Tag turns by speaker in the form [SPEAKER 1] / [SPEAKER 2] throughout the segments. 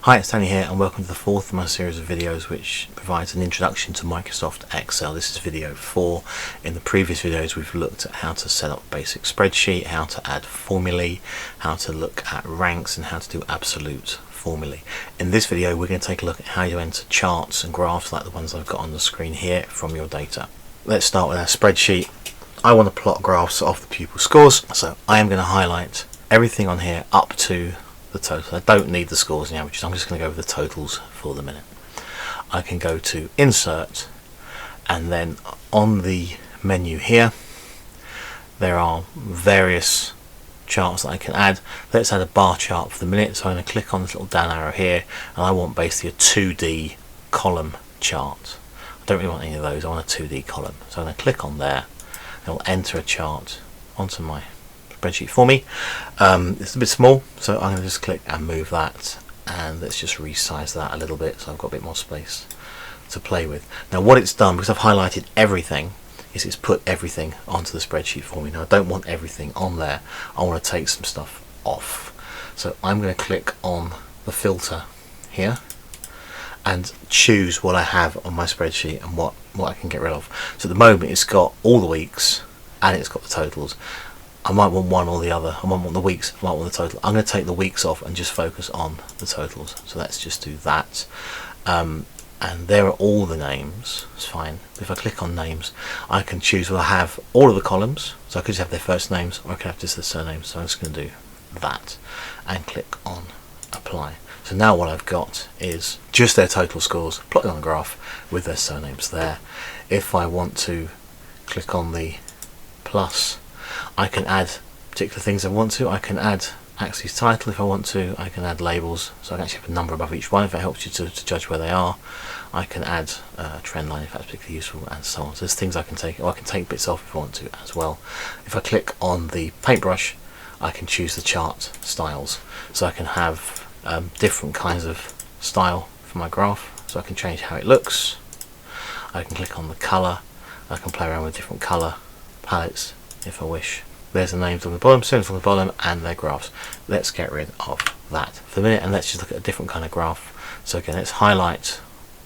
[SPEAKER 1] Hi, it's Tony here and welcome to the fourth of my series of videos which provides an introduction to Microsoft Excel. This is video 4. In the previous videos we've looked at how to set up a basic spreadsheet, how to add formulae, how to look at ranks and how to do absolute formulae. In this video we're going to take a look at how you enter charts and graphs like the ones I've got on the screen here from your data. Let's start with our spreadsheet. I want to plot graphs of the pupil scores, so I am going to highlight everything on here up to the total. I don't need the scores and the averages. I'm just going to go with the totals for the minute. I can go to insert, and then on the menu here there are various charts that I can add. Let's add a bar chart for the minute, so I'm going to click on this little down arrow here and I want basically a 2D column chart. I don't really want any of those, I want a 2D column. So I'm going to click on there and it will enter a chart onto my spreadsheet for me. It's a bit small, so I'm going to just click and move that, and let's just resize that a little bit so I've got a bit more space to play with. Now what it's done, because I've highlighted everything, is it's put everything onto the spreadsheet for me. Now I don't want everything on there, I want to take some stuff off. So I'm going to click on the filter here and choose what I have on my spreadsheet and what I can get rid of. So at the moment it's got all the weeks and it's got the totals. I might want one or the other. I might want the weeks, I might want the total. I'm going to take the weeks off and just focus on the totals. So let's just do that. And there are all the names. It's fine. If I click on names, I can choose whether I have all of the columns. So I could just have their first names, or I could have just their surnames. So I'm just going to do that and click on apply. So now what I've got is just their total scores plotted on a graph with their surnames there. If I want to click on the plus, I can add particular things I want to. I can add axis title if I want to. I can add labels, so I can actually have a number above each one if it helps you to judge where they are. I can add a trend line if that's particularly useful, and so on. So there's things I can take, or I can take bits off if I want to as well. If I click on the paintbrush, I can choose the chart styles, so I can have different kinds of style for my graph, so I can change how it looks. I can click on the colour, I can play around with different colour palettes if I wish. There's the names on the bottom, symbols on the bottom, and their graphs. Let's get rid of that for the minute and let's just look at a different kind of graph. So again, let's highlight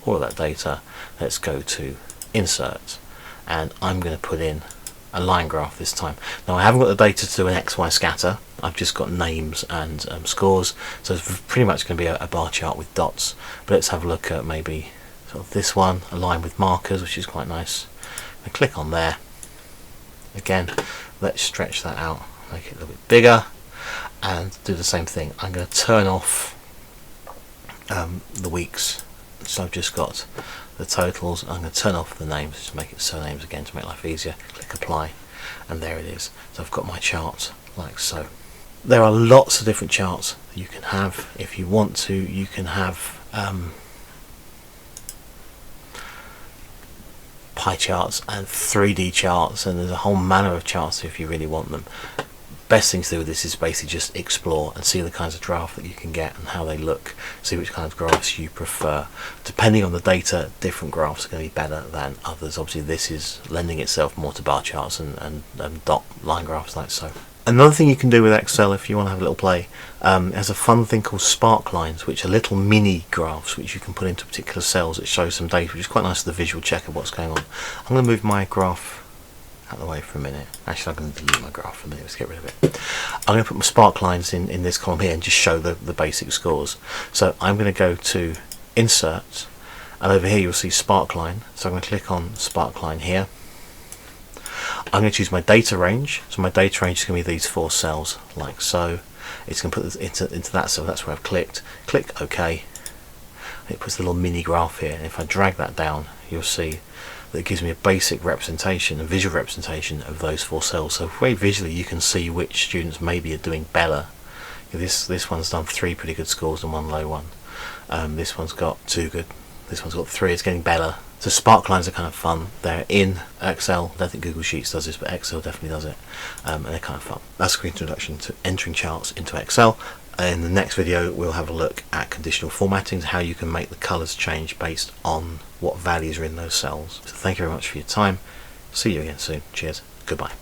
[SPEAKER 1] all of that data. Let's go to insert, and I'm going to put in a line graph this time. Now I haven't got the data to do an XY scatter, I've just got names and scores, so it's pretty much going to be a bar chart with dots. But let's have a look at maybe sort of this one, a line with markers, which is quite nice. And click on there. Again, let's stretch that out, make it a little bit bigger, and do the same thing. I'm going to turn off the weeks, so I've just got the totals. I'm going to turn off the names, just make it surnames again to make life easier. Click apply, and there it is. So I've got my chart like so. There are lots of different charts that you can have. If you want to, you can have pie charts and 3D charts, and there's a whole manner of charts if you really want them. Best thing to do with this is basically just explore and see the kinds of graph that you can get and how they look, see which kind of graphs you prefer. Depending on the data, different graphs are going to be better than others. Obviously this is lending itself more to bar charts and dot line graphs like so. Another thing you can do with Excel if you want to have a little play, has a fun thing called spark lines, which are little mini graphs which you can put into particular cells that show some data, which is quite nice for the visual check of what's going on. I'm going to move my graph out of the way for a minute. Actually, I'm going to delete my graph for a minute, let's get rid of it. I'm going to put my spark lines in this column here and just show the basic scores. So I'm going to go to insert, and over here you'll see spark line, so I'm going to click on spark line here. I'm going to choose my data range, so my data range is going to be these 4 cells like so. It's going to put this into that cell, that's where I've clicked. Click OK. It puts the little mini graph here, and if I drag that down you'll see that it gives me a basic representation, a visual representation of those 4 cells. So very visually you can see which students maybe are doing better. This one's done 3 pretty good scores and 1 low one. This one's got 2 good, this one's got 3, it's getting better. So spark lines are kind of fun. They're in Excel. I don't think Google Sheets does this, but Excel definitely does it, and they're kind of fun. That's a quick introduction to entering charts into Excel. In the next video we'll have a look at conditional formatting, how you can make the colours change based on what values are in those cells. So thank you very much for your time. See you again soon. Cheers. Goodbye.